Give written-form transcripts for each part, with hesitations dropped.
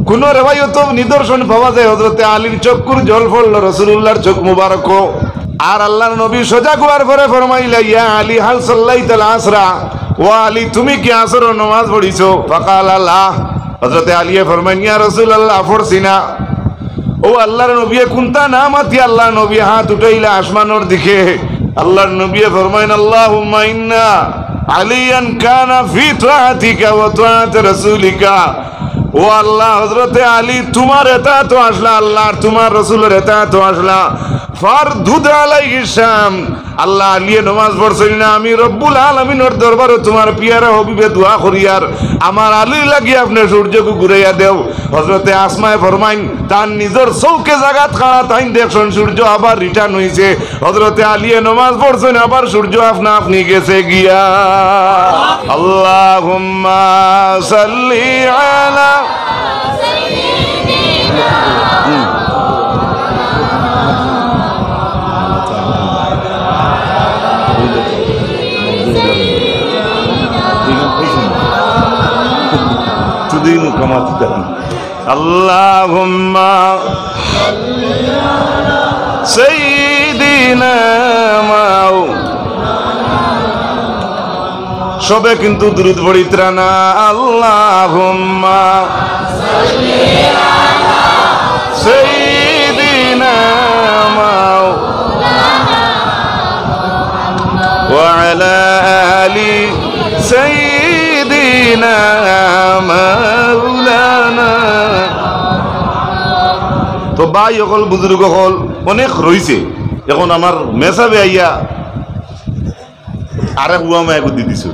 কোন রেওয়ায়ত নিদর্শন পাওয়া যায় হযরতে আলীর চক্ষুর জল পড়ল রাসূলুল্লাহর চোখ মুবারক। আর আল্লাহর নবী সজাগ হওয়ার পরে ফরমাইলা, ইয়া আলী হাল সাল্লাইতাল আসরা, ও আলী তুমি কি আসর নামাজ পড়িছো? ফাকালা লা। হযরতে আলী ফরমাইন, ইয়া রাসূলুল্লাহ পড়ছি না। ও আল্লাহর নবী কুনতা নামাতি, আল্লাহর নবী হাত উঠাইলা আসমানের দিকে। আল্লাহর নবী ফরমাইন, আল্লাহুম্মা ইন্না আলিয়ান কানা ফি তাআতিকা ওয়া তাআতি রাসূলিকা। ও আল্লাহ, হযরতে আলী তোমার এতাত আসলা, আল্লাহ তোমার রাসূলের এতাত আসলা। ফারদুদ আলাইহিস শাম। আল্লাহ আলিয়ে নামাজ পড়ছেন না, আমি রব্বুল আলামিনের দরবারে তোমার পিয়ারা হবিবে দোয়া করি, আর আমার আলী লাগি আপনি সূর্যকে ঘুরাইয়া দেও। হযরতে আসমায়ে ফরমাইন, তার নিজের চৌকে জাগাত খাড়া তাইন দেখছেন সূর্য আবার রিটার্ন হইছে। হযরতে আলিয়ে নামাজ পড়ছেন, আবার সূর্য আপনা আপনি গেছে গিয়া। আল্লাহুম্মা সাল্লি আলা আল্লাহুম্মা সাইয়্যিদিনা মাও। সবে কিন্তু দুরূদ পড়িত্রা না। আল্লাহুম্মা সাইয়্যিদিনা মাও ওয়া আলা আলি সাইয়্যিদিনা মাওলানা। তো ভাই সকল বুজুর্গ হল অনেক রয়েছে, এখন আমার মেসাবে আইয়া আরে হুয়া মায়াকে দিয়ে দিছো।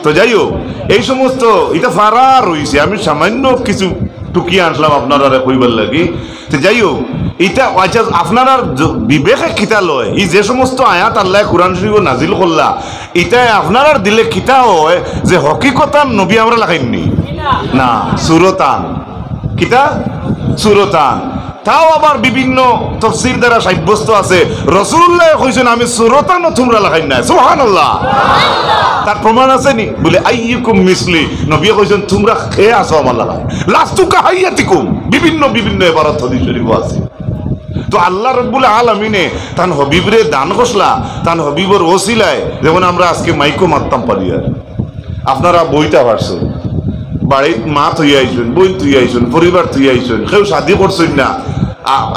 তো যাই হোক, এই সমস্ত এটা ফারা রয়েছে, আমি সামান্য কিছু টুকিয়ে আনলাম আপনারা কইবার লাগি। তো যাই হোক, এটা আচ্ছা আপনার বিবেকে খিতা লয়, এই যে সমস্ত আয়াত আল্লাহ কোরআন শরীফ নাজিল করলা, এটা আপনার দিলে খিতা হয় যে হকিকতান নবী আমরা লাগাইনি না, সুরতান কিতা সুরতান। তাও আবার বিভিন্ন তাফসীর দ্বারা সাব্যস্ত আছে রাসূলুল্লাহ কইছেন আমি সুরতান তোমরা লাগাই না। সুবহানাল্লাহ। তার প্রমাণ আছে নি? বলে আইয়ুকুম মিসলি, নবী কইছেন তোমরা খেয়ে আসো আমার লাগাই, লাস্তু কাহাইয়াতিকুম, বিভিন্ন বিভিন্ন ইবারত হাদিস শরীফ আছে। তো আল্লাহ রাব্বুল আলামিনে তান হাবিবরে দান করছলা, তান হাবিবর ওসিলায় যেমন আমরা আজকে মাইকো মারতাম পারি। আর আপনারা বইটা পারছেন, বাড়ির মা থুই আইছেন, বোন থুই আইছেন, পরিবার থুই আইছেন, কেউ শাদি করছেন না,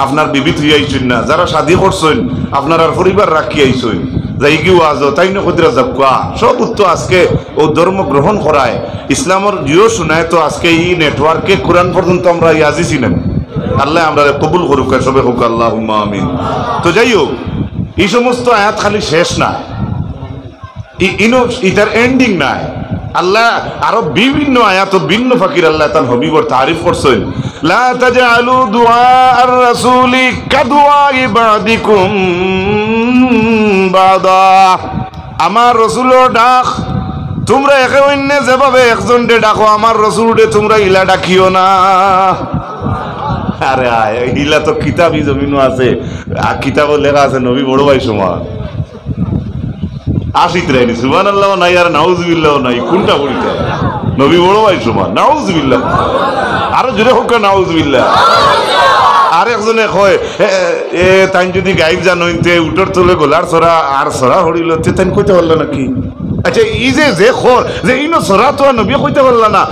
আপনার বিবি থুই আইছেন না, যারা শাদি করছেন আপনার আর পরিবার রাখি আইছেন, যাই কি আজ তাই না কদিরা যাবকা সব উত্তর আজকে ও ধর্ম গ্রহণ করায় ইসলামের জিও শোনায়। তো আজকে এই নেটওয়ার্কে কোরআন পর্যন্ত আমরা ইয়াজিছি না। আল্লাহ আমরা কবুল করুক, সবে হোক আল্লাহুম্মা আমিন। তো যাই হোক, এই সমস্ত আয়াত খালি শেষ না, ইটার এন্ডিং নাই। আল্লাহ আরো বিভিন্ন আয়াত ভিন্ন ফাকির আল্লাহ তার হাবিবর তারিফ করছেন। লা তাজআলু দুআ আর রাসূলি কাদুআই বাদিকুম বাদা। আমার রাসূলের ডাক তোমরা একে অন্য যেভাবে একজনকে ডাকো, আমার রাসূলকে তোমরা ইলা ডাকিও না। আরে আয় ইলা তো কিতাবই জমিনও আছে, কিতাবও লেখা আছে নবী বড় ভাই সমান আশিত রাইনি। সুবহানাল্লাহ নাই আর নাউজুবিল্লাহ নাই, কোনটা বলিতে নবী বড় ভাই সমান, নাউজুবিল্লাহ। আরো জোরে হোক নাউজুবিল্লাহ। আর একজনে কয় এ তাই যদি গাইব জানইতে উঠর তোলে গোলার ছড়া আর ছড়া হরিল তাই কইতে পারল নাকি? আচ্ছা ই যে খর যে ইনো ছড়া তো নবী কইতে পারল না,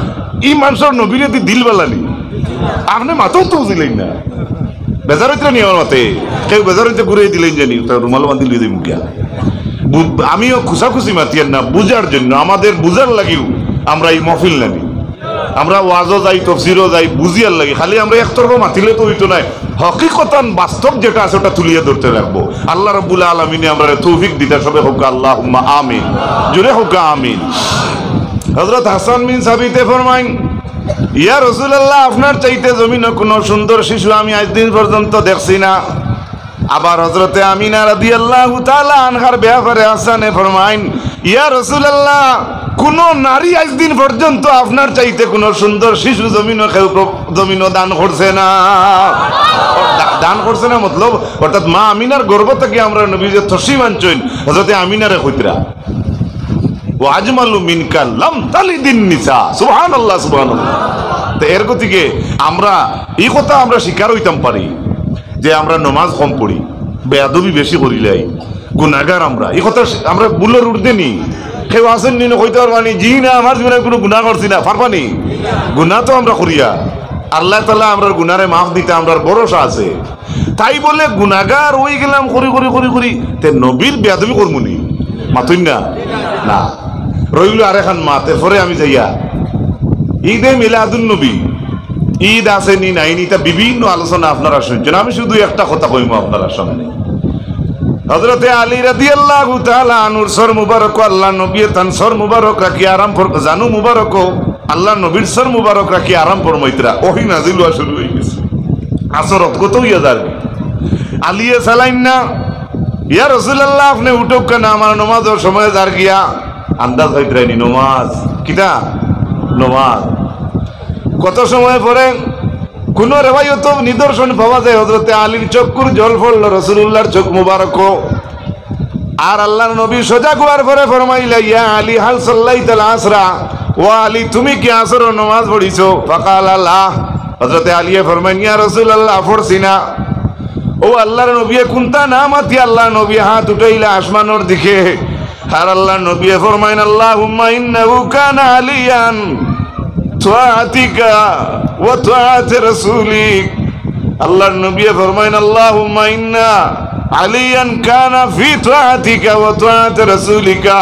ই মানুষের নবীরে দিল বেলানি আপনি মাথাও তো বুঝলেন না। বেজার হইতে নি আমার মতে, কেউ বেজার হইতে ঘুরে দিলেন জানি রুমাল বান্ধি লিয়ে দিই মুখিয়া। আমিও খুশাখুশি মাতিয়ার না, বুঝার জন্য, আমাদের বুঝার লাগিও আমরা এই মহফিল নামি, আমরা ওয়াজও যাই তফসিরও যাই বুঝিয়ার লাগে। খালি আমরা একতরফা মাতিলে তো হইতো নাই, হকিকতান বাস্তব যেটা আছে ওটা তুলিয়ে ধরতে রাখবো। আল্লাহ রাব্বুল আলামিনে আমরা তৌফিক দিতে সবে হোক আল্লাহুম্মা আমিন, জোরে হোক আমিন। হযরত হাসান বিন সাবিতে ফরমাইন, ইয়া রাসূলুল্লাহ আপনার চাইতে জমিনে কোনো সুন্দর শিশু আমি আজ দিন পর্যন্ত দেখছি না। আবার হযরতে আমিনা রাদিয়াল্লাহু তাআলা আনহার ব্যাপারে হাসানে ফরমাইন, ইয়া রাসূলুল্লাহ কোন নারী আজ দিন পর্যন্ত আপনার চাইতে কোন সুন্দর শিশু জমিনও দান করছে না। দান করছে না মতলব অর্থাৎ মা আমিনার গর্ভ থেকে আমরা নবী যে তসিম আনছেন হযরতে আমিনারে কইতরা ও আজমালু মিনকা লাম তালিদিন নিসা। সুবহানাল্লাহ সুবহানাল্লাহ। তো এর গতিকে আমরা এই কথা আমরা স্বীকার হইতাম পারি যে আমরা নমাজ কম পড়ি, বেয়াদবি বেশি করিলাই, গুনাহগার আমরা, এই কথা আমরা ভুলের উঠতে নি। কেউ আসেন নি কইতে পারবানি জি না আমার জীবনে কোনো গুনাহ করছি না, পারবানি? গুনাহ তো আমরা করিয়া, আল্লাহ তাআলা আমরা গুনারে মাফ দিতে আমরা ভরসা আছে। তাই বলে গুনাহগার হয়ে গেলাম করি করি করি করি তে নবীর বেয়াদবি করমুনি মাতুন না না রইল আরেখান মাত। এরপরে আমি যাইয়া ঈদে মিলাদুন নবী, ঈদ আছে নি নাই নি তা বিভিন্ন আলোচনা আপনারা শুনছেন। আমি শুধু একটা কথা কইব আপনারা সামনে। হযরতে আলী রাদিয়াল্লাহু তাআলা আনহুর সর মুবারক আল্লাহ নবী তান সর মুবারক রাখি আরাম জানু মুবারক আল্লাহ নবীর সর মুবারক রাখি আরাম ফরমাইতরা ওহি নাজিল হওয়া শুরু হয়ে গেছে। আসরত কত ইয়া যাবে আলিয়ে সালাইন না ইয়া রাসূলুল্লাহ আপনি উঠুক না আমার নামাজের সময় যার গিয়া আন্দাজ হইতরানি নামাজ কিটা নামাজ কত সময় পরে কোন রেওয়ায়ত নিদর্শন পাওয়া যায় হযরতে আলীর চক্ষুর জল পড়ল রাসূলুল্লাহর চোখ মুবারক আর আল্লাহর নবী সজাগ হওয়ার পরে ফরমাইলা ইয়া আলী হাল সাল্লাইতাল আসরা, ও আলী তুমি কি আসরের নামাজ পড়িছো? ফাকাল আল্লাহ, হযরতে আলী ফরমাইন ইয়া রাসূলুল্লাহ পড়ছি না। ও আল্লাহর নবী কোনটা নামাতি? আল্লাহর নবী হাত উঠাইলা আসমানের দিকে আর আল্লাহর নবী ফরমাইন আল্লাহুম্মা ইন্নাহু কানা আলিয়ান তুআতিকা ওয়া তুআতি রাসূলিক। আল্লাহর নবী ফরমাইন আল্লাহুম্মা ইন্না আলিয়ান কানা ফি তুআতিকা ওয়া তুআতি রাসূলিকা।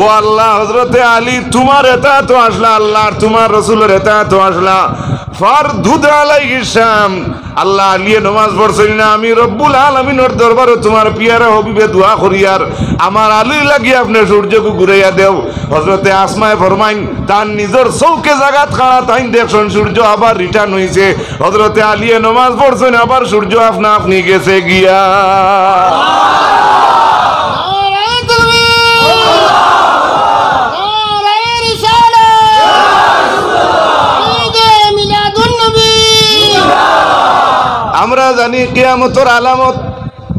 ও আল্লাহ হযরতে আলী তোমার ইতাআত আসলা, আল্লাহর তোমার রাসূলের ইতাআত আসলা। ফারদুদ আলাইহিস শাম, আল্লাহ আলিয়ে নামাজ পড়ছেন না, আমি রব্বুল আলামিনের দরবারে তোমার পিয়ারা হবিবে দোয়া করিয়ার আমার আলী লাগি আপনি সূর্যকে ঘুরাইয়া দেও। হযরতে আসমায়ে ফরমাইন তার নিজের চৌকে জাগাত খাড়া তাইন দেখছেন সূর্য আবার রিটার্ন হইছে। হযরতে আলিয়ে নামাজ পড়ছেন আবার সূর্য আপনা আপনি গেছে গিয়া। আমরা জানি কিয়ামতের আলামত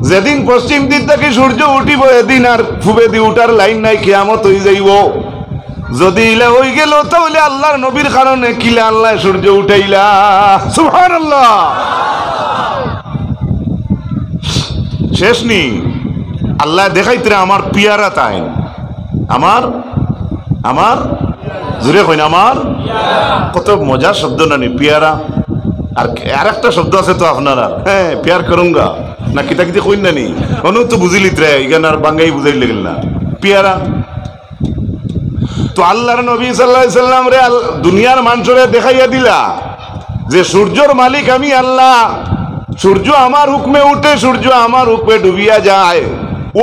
যেদিন পশ্চিম দিক থেকে সূর্য উঠিব এদিন আর পূবে দি উঠার লাইন নাই, কিয়ামত হয়ে যাইব। যদি ইলা হয়ে গেল তাহলে আল্লাহর নবীর কারণে কিলা আল্লাহ সূর্য উঠাইলা। সুবহানাল্লাহ। শেষ নি আল্লাহ দেখাইতে আমার পিয়ারা তাই আমার আমার জোরে কইন আমার কত মজার শব্দ নানি পিয়ারা। আর একটা শব্দ আছে তো আপনারা, হ্যাঁ প্যার করুঙ্গা না কিতা কিতা কইন নানি অনু তো বুঝিলি রে ইগান আর বাঙ্গাই বুঝাই লাগল না পিয়ারা। তো আল্লাহর নবী সাল্লাল্লাহু আলাইহি সাল্লাম রে দুনিয়ার মানুষরে দেখাইয়া দিলা যে সূর্যর মালিক আমি আল্লাহ, সূর্য আমার হুকমে উঠে, সূর্য আমার হুকমে ডুবিয়া যায়।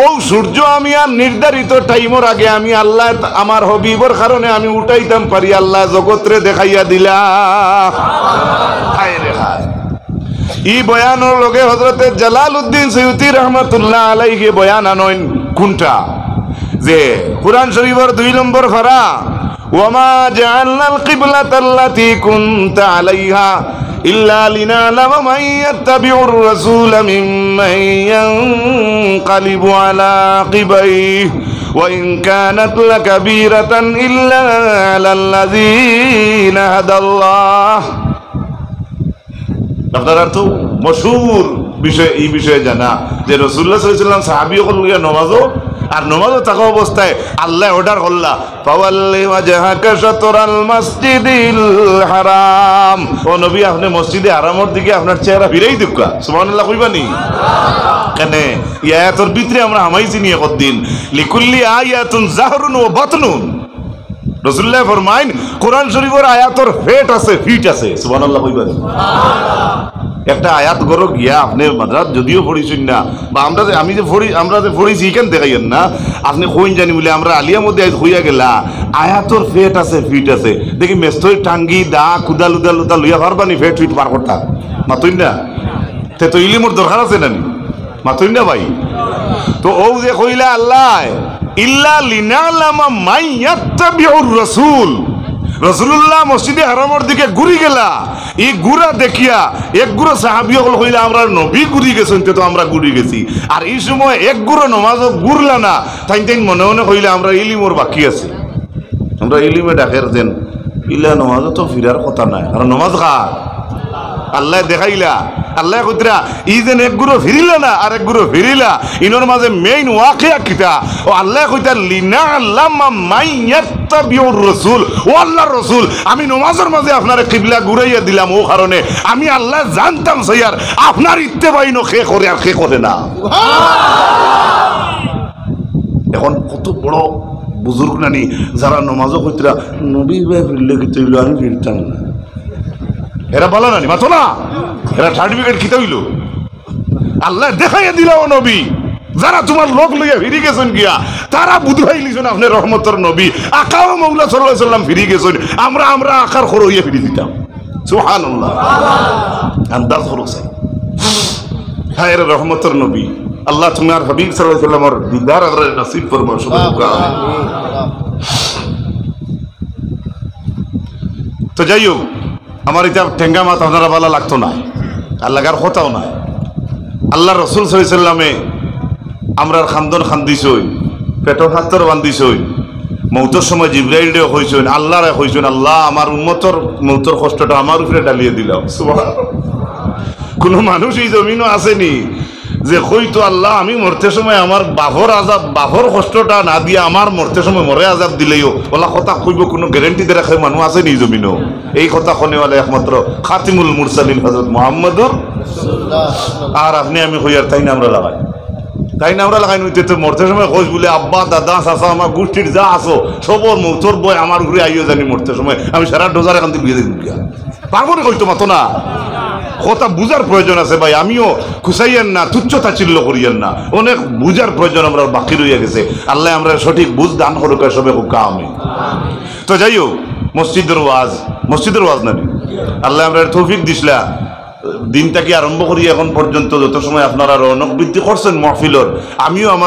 ও সূর্য আমি আর নির্ধারিত টাইমের আগে আমি আল্লাহ আমার হবিবর কারণে আমি উঠাইতাম পারি, আল্লাহ জগৎরে দেখাইয়া দিলা। ই বয়ানোর লগে হযরতে জালালউদ্দিন সৈয়দী রাহমাতুল্লাহ আলাইহি বয়ান আনইন কোনটা যে কুরআন শরীফের 2 নম্বর ফারা ওয়ামা জাআলনাল কিবলাতাল্লাতী কুনতা আলাইহা ইল্লা লিনালামা মান ইয়াত্তাবিউর রাসূলা মিম্মান ইয়ানকালিবু আলা আকিবাইহি ওয়া ইন কানাত লাকাবীরাতান ইল্লা আলাল্লাযীনা হাদাল্লাহ। আপনারা তো মশহুর বিষয় এই বিষয়ে জানা যে রাসূলুল্লাহ সাল্লাল্লাহু আলাইহি ওয়াসাল্লাম সাহাবীদের লইয়া নামাজও আর নামাজও থাকা অবস্থায় আল্লাহ অর্ডার করলা ফাওয়াল্লি ওয়াজহাকা শাতরাল মসজিদিল হারাম। ও নবী আপনি মসজিদে হারামের দিকে আপনার চেহারা ফিরেই দিকা সুবহানাল্লাহ কইবানি কেন এই আয়াতের ভিতরে আমরা হামাইছি নিয়ে কতদিন লিকুল্লি আয়াতুন যাহরুন ওয়া বাতনুন। রাসূলুল্লাহ ফরমাইন কোরআন শরীফের আয়াতের ফেট আছে ফিট আছে সুবহানাল্লাহ কইবানি। একটা আয়াত গরো গিয়া আপনি মাদ্রাস যদিও পড়িছেন না বা আমরা যে আমি যে পড়ি আমরা যে পড়িছি এখান দেখাইয়েন না আপনি কইন জানি বলে আমরা আলিয়া মধ্যে আজ হইয়া গেলা আয়াতর ফেট আছে ফিট আছে দেখি মেস্তই টাঙ্গি দা কুদাল উদাল উদাল লইয়া পারবানি ফেট ফিট পার করতা মাতুন না তে তো ইলিমর দরকার আছে নানি মাতুন না ভাই। তো ও যে কইলা আল্লাহ ইল্লা লিনালামা মাইয়াত্তাবিউর রাসূল, রাসূলুল্লাহ মসজিদে হারামের দিকে ঘুরি গেলা এই গুড়া দেখিয়া এক গুড়ো সাহাবী হল কইলা আমরা নবী ঘুরি গেছেন তো আমরা ঘুরি গেছি আর এই সময় এক গুড়ো নামাজও ঘুরলা না তাই তাই মনে মনে কইলা আমরা ইলিমর বাকি আছে আমরা ইলিমে ডাকের দেন ইলা নমাজও তো ফিরার কথা নাই, কারণ নমাজ খার আল্লাহ দেখাইলা, আল্লাহ কইতরা ই যেন এক গুরু ফিরিলা না আর এক গুরু ফিরিলা, ইনোর মাঝে মেইন ওয়াকিয়া কিতা ও আল্লাহ কইতা লিনা আল্লামা মাইয়াত্তাবিউর রাসূল, ও আল্লাহর রাসূল আমি নমাজের মাঝে আপনারে কিবলা ঘুরাইয়া দিলাম ও কারণে আমি আল্লাহ জানতাম সৈয়ার আপনার ইত্তেবাই ন খে করে আর খে করে না। এখন কত বড় বুজুর্গ নানি যারা নমাজও কইতরা নবী ভাই ফিরলে কিতে হইল আমি ফিরতাম না, এরা বলা নানি মাতো না, এরা সার্টিফিকেট খিতে হইল আল্লাহ দেখাইয়া দিল ও নবী যারা তোমার লোক লইয়া ফিরি গেছেন গিয়া তারা বুধবাই লিছেন আপনি রহমতের নবী আকাও মৌলা সাল্লাল্লাহু আলাইহি সাল্লাম ফিরি গেছেন, আমরা আকার খর হইয়া ফিরি দিতাম। সুবহানাল্লাহ, আন্দাজ করছে হ্যাঁ এরা রহমতের নবী। আল্লাহ তোমার হাবিব সাল্লাল্লাহু আলাইহি সাল্লামের দিদার আদরের নসিব ফরমাও। সুবহানাল্লাহ। তো যাই হোক, আমার এটা ঠেঙ্গা মাত আপনারা ভালো লাগতো না, আর লাগার কথাও নাই। আল্লাহ রসুল সাল্লাল্লাহু আলাইহি সাল্লামে আমরা খান্দন খান্দিছই, পেটর হাতর বান্ধিছই, মৌতর সময় জিবরাইল রে হইছেন, আল্লাহ রে হইছেন আল্লাহ আমার উম্মতর মৌতর কষ্টটা আমার উপরে ডালিয়ে দিলাম। সুবহানাল্লাহ। কোনো মানুষ এই জমিনও আসেনি যে কইতো আল্লাহ আমি মরতে সময় আমার বাফর আজাব বাফর কষ্টটা না দিয়ে আমার মরতে সময় মরে আজাব দিলেও ওলা কথা কইব কোনো গ্যারেন্টি দিয়ে রাখে মানুষ আসেনি এই জমিনও। এই কথা শোনেওয়ালা একমাত্র খাতিমুল মুরসালিন হযরত মুহাম্মদুর রাসূলুল্লাহ। আর আপনি আমি কই আর তাই না আমরা লাগাই, তাই না আমরা লাগাই নইতে তো মরতে সময় খোঁজ বলে আব্বা দাদা চাচা আমার গোষ্ঠীর যা আসো সবর মৌতর বই আমার ঘুরে আইও জানি মরতে সময় আমি সারা ডোজার এখান থেকে বিয়ে দিন পারবো না কইতো মাতো না। কথা বুঝার প্রয়োজন আছে ভাই, আমিও খুশাইয়েন না তুচ্ছ তাচ্ছিল্য করিয়েন না, অনেক বুঝার প্রয়োজন আমরা বাকি রইয়া গেছে। আল্লাহ আমরা সঠিক বুঝ দান করুক সবে খুব কামে। তো যাই হোক, মসজিদের ওয়াজ না আল্লাহ আমরা তৌফিক দিছিলা দিনটাকে আরম্ভ করি এখন পর্যন্ত যত সময় আপনারা রৌনক বৃদ্ধি করছেন মাহফিলর, আমিও আমার